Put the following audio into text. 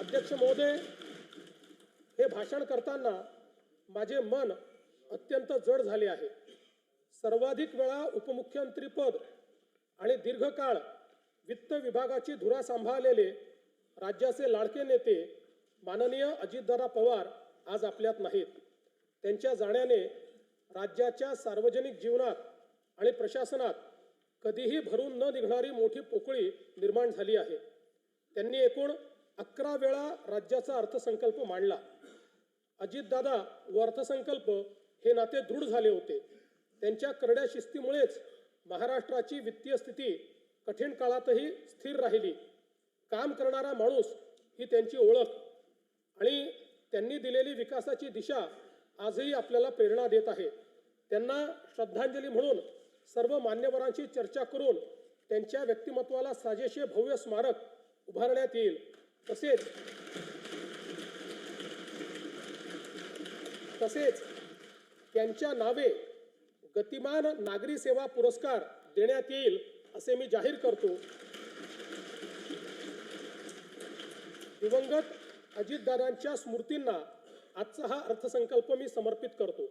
अध्यक्ष महोदय, हे भाषण करताना माझे मन अत्यंत जड झाले आहे। सर्वाधिक वेळा उपमुख्यमंत्रीपद आणि दीर्घकाळ वित्त विभागाची धुरा सांभाळलेले राज्याचे लाडके नेते माननीय अजितदादा पवार आज आपल्यात नाहीत। त्यांच्या जाण्याने राज्याच्या सार्वजनिक जीवनात आणि प्रशासनात कधीही भरून न निघणारी मोठी पोकळी निर्माण झाली आहे। त्यांनी एकूण 11 वेळा राज्याचा अर्थसंकल्प मांडला। अजितदादा व अर्थसंकल्प हे नाते दृढ झाले होते। त्यांच्या करड्या शिस्तीमुळेच महाराष्ट्राची वित्तीय स्थिती कठीण काळातही स्थिर राहिली। काम करणारा माणूस ही त्यांची ओळख आणि त्यांनी दिलेली विकासाची दिशा आजही आपल्याला प्रेरणा देत आहे। त्यांना श्रद्धांजली म्हणून सर्व मान्यवरांशी चर्चा करून त्यांच्या व्यक्तिमत्वाला साजेसे भव्य स्मारक उभारण्यात येईल। तसेच त्यांच्या नावे गतिमान नागरी सेवा पुरस्कार देण्यात येईल असे मी जाहीर करतो। दिवंगत अजितदादांच्या स्मृतींना आजचा हा अर्थसंकल्प मी समर्पित करतो।